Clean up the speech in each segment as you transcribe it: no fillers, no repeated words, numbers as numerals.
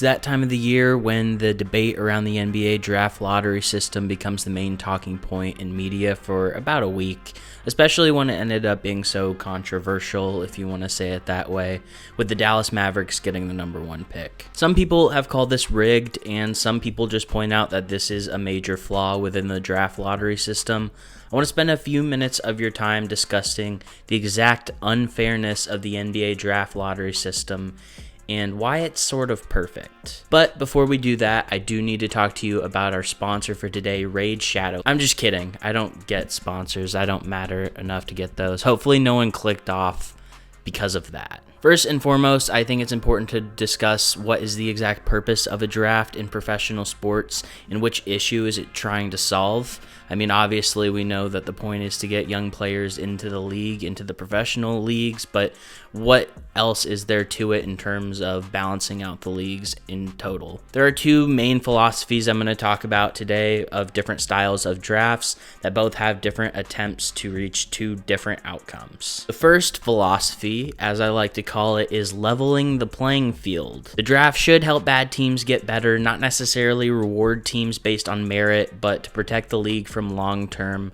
that time of the year when the debate around the NBA draft lottery system becomes the main talking point in media for about a week, especially when it ended up being so controversial, if you want to say it that way, with the Dallas Mavericks getting the number 1 pick. Some people have called this rigged, and some people just point out that this is a major flaw within the draft lottery system. I want to spend a few minutes of your time discussing the exact unfairness of the NBA draft lottery system and why it's sort of perfect. But before we do that, I do need to talk to you about our sponsor for today, Raid Shadow. I'm just kidding. I don't get sponsors. I don't matter enough to get those. Hopefully no one clicked off because of that. First and foremost, I think it's important to discuss what is the exact purpose of a draft in professional sports and which issue is it trying to solve. I mean, obviously we know that the point is to get young players into the league, into the professional leagues, but what else is there to it in terms of balancing out the leagues in total? There are 2 main philosophies I'm going to talk about today of different styles of drafts that both have different attempts to reach 2 different outcomes. The first philosophy, as I like to call it, is leveling the playing field. The draft should help bad teams get better, not necessarily reward teams based on merit, but to protect the league from long-term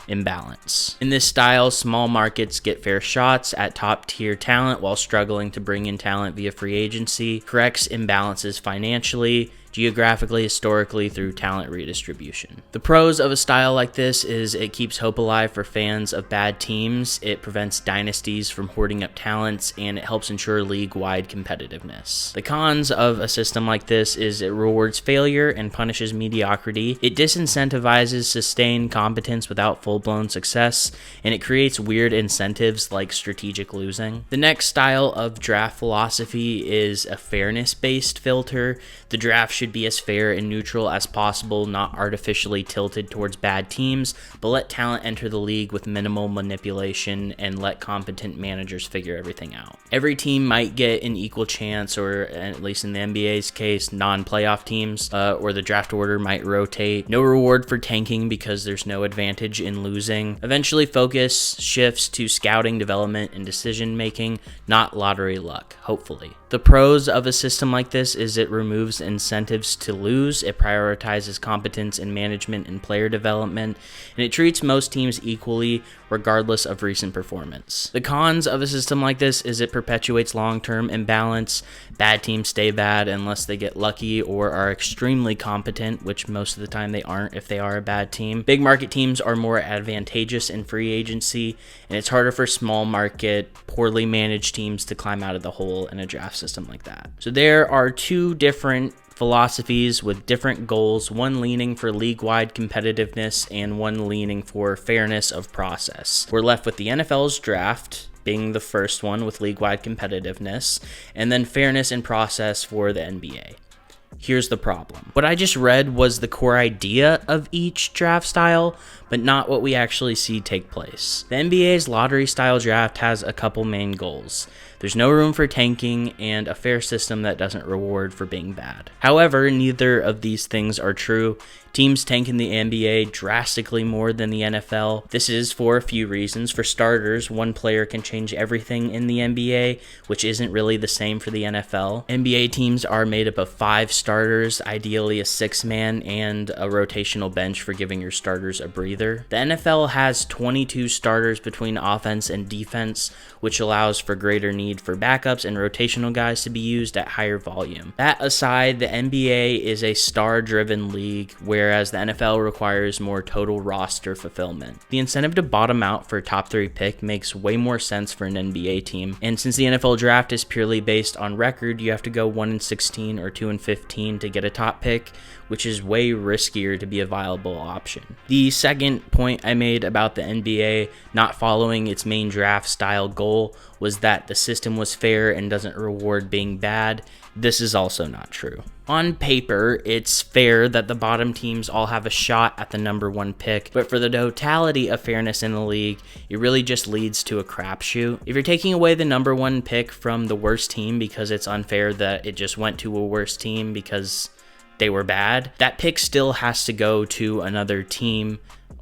imbalance. In this style, small markets get fair shots at top-tier talent while struggling to bring in talent via free agency, corrects imbalances financially, geographically, historically, through talent redistribution. The pros of a style like this is it keeps hope alive for fans of bad teams, it prevents dynasties from hoarding up talents, and it helps ensure league-wide competitiveness. The cons of a system like this is it rewards failure and punishes mediocrity, it disincentivizes sustained competence without full-blown success, and it creates weird incentives like strategic losing. The next style of draft philosophy is a fairness-based filter. The draft should be as fair and neutral as possible, not artificially tilted towards bad teams, but let talent enter the league with minimal manipulation and let competent managers figure everything out. Every team might get an equal chance, or at least in the NBA's case, non-playoff teams, or the draft order might rotate. No reward for tanking because there's no advantage in losing. Eventually, focus shifts to scouting, development, and decision making, not lottery luck, hopefully. The pros of a system like this is it removes incentives to lose, it prioritizes competence in management and player development, and it treats most teams equally regardless of recent performance. The cons of a system like this is it perpetuates long-term imbalance. Bad teams stay bad unless they get lucky or are extremely competent, which most of the time they aren't if they are a bad team. Big market teams are more advantageous in free agency, and it's harder for small market, poorly managed teams to climb out of the hole in a draft system like that. So there are 2 different philosophies with different goals, one leaning for league-wide competitiveness and one leaning for fairness of process. We're left with the NFL's draft being the first one with league-wide competitiveness, and then fairness in process for the NBA. Here's the problem. What I just read was the core idea of each draft style, but not what we actually see take place. The NBA's lottery-style draft has a couple main goals. There's no room for tanking and a fair system that doesn't reward for being bad. However, neither of these things are true. Teams tank in the NBA drastically more than the NFL. This is for a few reasons. For starters, one player can change everything in the NBA, which isn't really the same for the NFL. NBA teams are made up of 5 starters, ideally a 6-man, and a rotational bench for giving your starters a breather. The NFL has 22 starters between offense and defense, which allows for greater need for backups and rotational guys to be used at higher volume. That aside, the NBA is a star-driven league, whereas the NFL requires more total roster fulfillment. The incentive to bottom out for a top 3 pick makes way more sense for an NBA team, and since the NFL draft is purely based on record, you have to go 1-16 or 2-15 to get a top pick, which is way riskier to be a viable option. The second point I made about the NBA not following its main draft style goal was that the system was fair and doesn't reward being bad. This is also not true. On paper, it's fair that the bottom teams all have a shot at the number 1 pick, but for the totality of fairness in the league, it really just leads to a crapshoot. If you're taking away the number 1 pick from the worst team because it's unfair that it just went to a worse team because they were bad, that pick still has to go to another team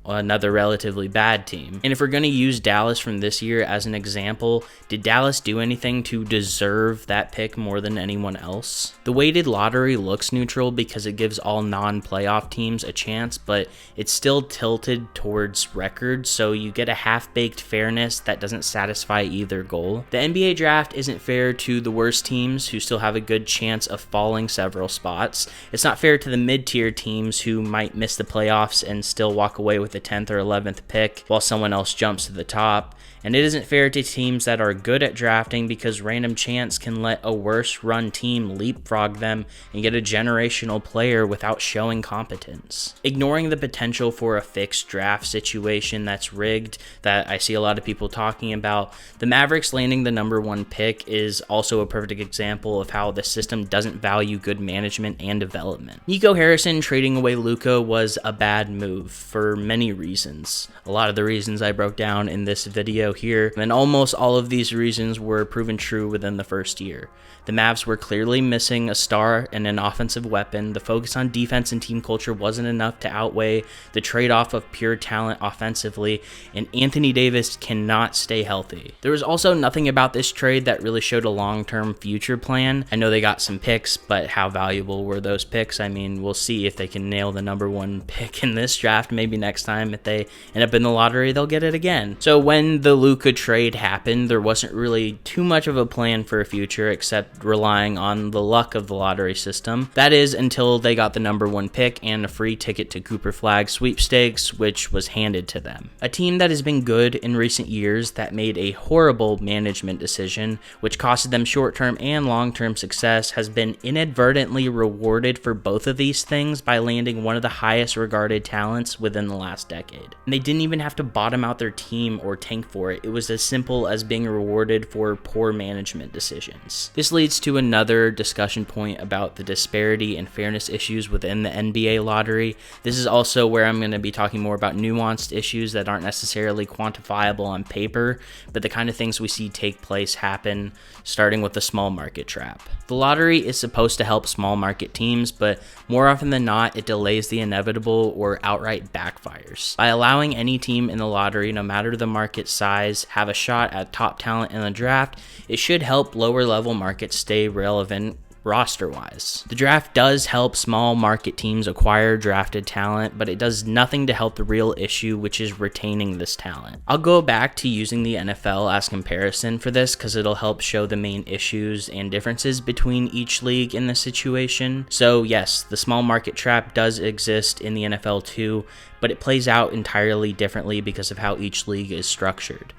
another relatively bad team. And if we're going to use Dallas from this year as an example, did Dallas do anything to deserve that pick more than anyone else? The weighted lottery looks neutral because it gives all non-playoff teams a chance, but it's still tilted towards record, so you get a half-baked fairness that doesn't satisfy either goal. The NBA draft isn't fair to the worst teams who still have a good chance of falling several spots. It's not fair to the mid-tier teams who might miss the playoffs and still walk away with the 10th or 11th pick while someone else jumps to the top. And it isn't fair to teams that are good at drafting because random chance can let a worse run team leapfrog them and get a generational player without showing competence. Ignoring the potential for a fixed draft situation that's rigged that I see a lot of people talking about, the Mavericks landing the number 1 pick is also a perfect example of how the system doesn't value good management and development. Nico Harrison trading away Luka was a bad move for many reasons. A lot of the reasons I broke down in this video here, and almost all of these reasons were proven true within the first year. The Mavs were clearly missing a star and an offensive weapon. The focus on defense and team culture wasn't enough to outweigh the trade-off of pure talent offensively, and Anthony Davis cannot stay healthy. There was also nothing about this trade that really showed a long-term future plan. I know they got some picks, but how valuable were those picks? I mean, we'll see if they can nail the number 1 pick in this draft. Maybe next time if they end up in the lottery, they'll get it again. So when the Luka trade happened, there wasn't really too much of a plan for a future except relying on the luck of the lottery system. That is until they got the number 1 pick and a free ticket to Cooper Flag sweepstakes, which was handed to them. A team that has been good in recent years that made a horrible management decision, which costed them short-term and long-term success, has been inadvertently rewarded for both of these things by landing one of the highest regarded talents within the last decade. And they didn't even have to bottom out their team or tank for it. It was as simple as being rewarded for poor management decisions. This leads to another discussion point about the disparity and fairness issues within the NBA lottery. This is also where I'm going to be talking more about nuanced issues that aren't necessarily quantifiable on paper, but the kind of things we see take place happen, starting with the small market trap. The lottery is supposed to help small market teams, but more often than not, it delays the inevitable or outright backfires. By allowing any team in the lottery, no matter the market size, have a shot at top talent in the draft, it should help lower level markets stay relevant roster-wise. The draft does help small market teams acquire drafted talent, but it does nothing to help the real issue, which is retaining this talent. I'll go back to using the NFL as comparison for this because it'll help show the main issues and differences between each league in this situation. So yes, the small market trap does exist in the NFL too, but it plays out entirely differently because of how each league is structured.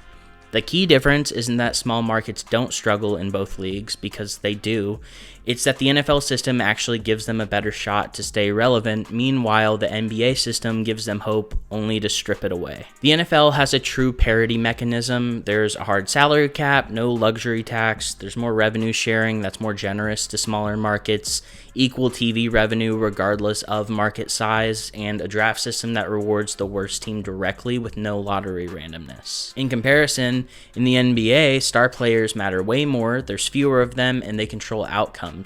The key difference isn't that small markets don't struggle in both leagues, because they do. It's that the NFL system actually gives them a better shot to stay relevant. Meanwhile, the NBA system gives them hope only to strip it away. The NFL has a true parity mechanism. There's a hard salary cap, no luxury tax, there's more revenue sharing that's more generous to smaller markets, equal TV revenue regardless of market size, and a draft system that rewards the worst team directly with no lottery randomness. In comparison, in the NBA, star players matter way more, there's fewer of them, and they control outcomes.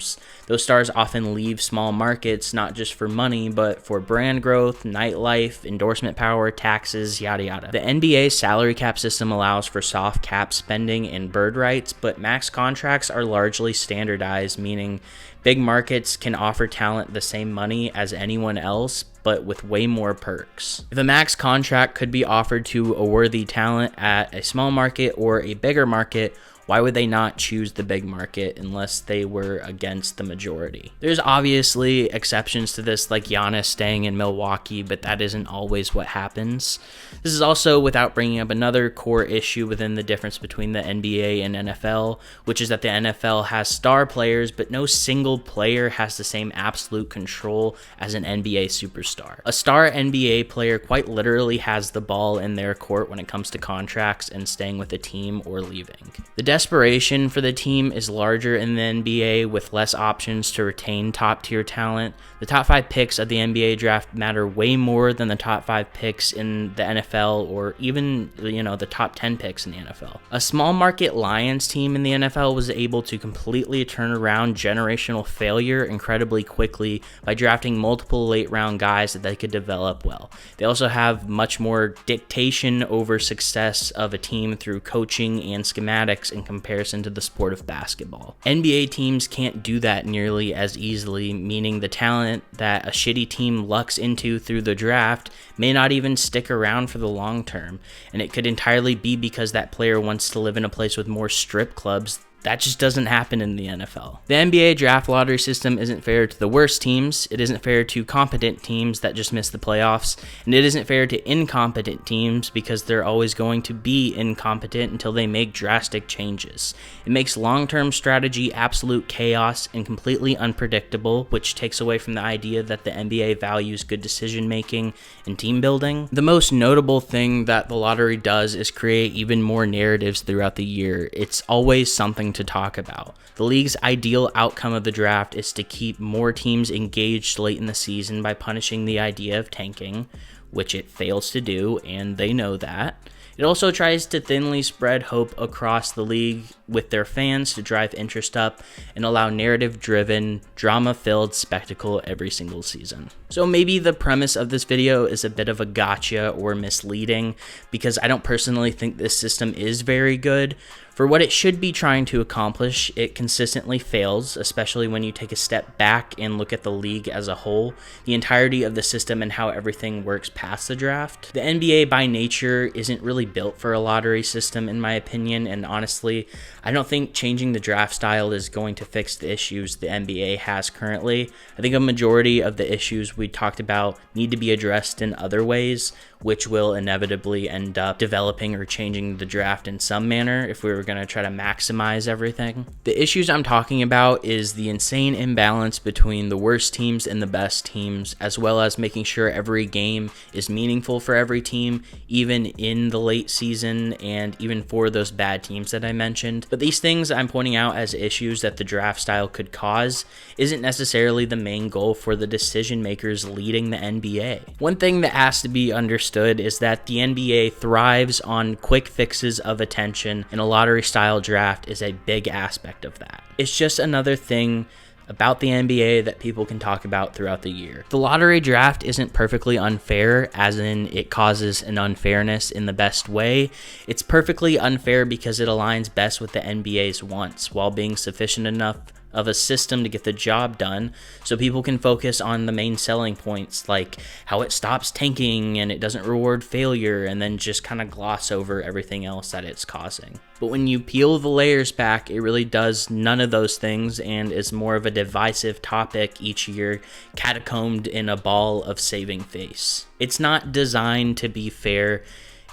Those stars often leave small markets not just for money, but for brand growth, nightlife, endorsement power, taxes, yada yada. The NBA salary cap system allows for soft cap spending and bird rights, but max contracts are largely standardized, meaning big markets can offer talent the same money as anyone else, but with way more perks. If a max contract could be offered to a worthy talent at a small market or a bigger market, why would they not choose the big market unless they were against the majority? There's obviously exceptions to this, like Giannis staying in Milwaukee, but that isn't always what happens. This is also without bringing up another core issue within the difference between the NBA and NFL, which is that the NFL has star players, but no single player has the same absolute control as an NBA superstar. A star NBA player quite literally has the ball in their court when it comes to contracts and staying with a team or leaving. The desperation for the team is larger in the NBA with less options to retain top-tier talent. The top 5 picks of the NBA draft matter way more than the top 5 picks in the NFL or even, the top 10 picks in the NFL. A small market Lions team in the NFL was able to completely turn around generational failure incredibly quickly by drafting multiple late-round guys that they could develop well. They also have much more dictation over success of a team through coaching and schematics in comparison to the sport of basketball. NBA teams can't do that nearly as easily, meaning the talent that a shitty team lucks into through the draft may not even stick around for the long term, and it could entirely be because that player wants to live in a place with more strip clubs. That just doesn't happen in the NFL. The NBA draft lottery system isn't fair to the worst teams, it isn't fair to competent teams that just miss the playoffs, and it isn't fair to incompetent teams because they're always going to be incompetent until they make drastic changes. It makes long-term strategy absolute chaos and completely unpredictable, which takes away from the idea that the NBA values good decision-making and team building. The most notable thing that the lottery does is create even more narratives throughout the year. It's always something to talk about. The league's ideal outcome of the draft is to keep more teams engaged late in the season by punishing the idea of tanking, which it fails to do, and they know that. It also tries to thinly spread hope across the league with their fans to drive interest up and allow narrative-driven, drama-filled spectacle every single season. So maybe the premise of this video is a bit of a gotcha or misleading, because I don't personally think this system is very good. For what it should be trying to accomplish, it consistently fails, especially when you take a step back and look at the league as a whole, the entirety of the system and how everything works past the draft. The NBA by nature isn't really built for a lottery system in my opinion, and honestly, I don't think changing the draft style is going to fix the issues the NBA has currently. I think a majority of the issues we talked about need to be addressed in other ways, which will inevitably end up developing or changing the draft in some manner if we were going to try to maximize everything. The issues I'm talking about is the insane imbalance between the worst teams and the best teams, as well as making sure every game is meaningful for every team, even in the late season and even for those bad teams that I mentioned. But these things I'm pointing out as issues that the draft style could cause isn't necessarily the main goal for the decision makers leading the NBA. One thing that has to be understood is that the NBA thrives on quick fixes of attention, and a lottery style draft is a big aspect of that. It's just another thing about the NBA that people can talk about throughout the year. The lottery draft isn't perfectly unfair, as in it causes an unfairness in the best way. It's perfectly unfair because it aligns best with the NBA's wants, while being sufficient enough of a system to get the job done so people can focus on the main selling points, like how it stops tanking and it doesn't reward failure, and then just kind of gloss over everything else that it's causing. But when you peel the layers back, it really does none of those things and is more of a divisive topic each year, catacombed in a ball of saving face. It's not designed to be fair.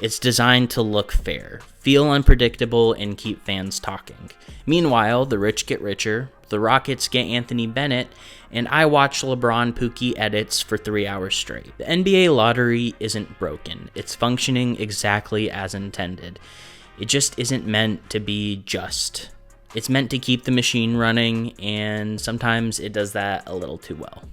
It's designed to look fair, feel unpredictable, and keep fans talking. Meanwhile, the rich get richer, the Rockets get Anthony Bennett, and I watch LeBron Pookie edits for 3 hours straight. The NBA lottery isn't broken. It's functioning exactly as intended. It just isn't meant to be just. It's meant to keep the machine running, and sometimes it does that a little too well.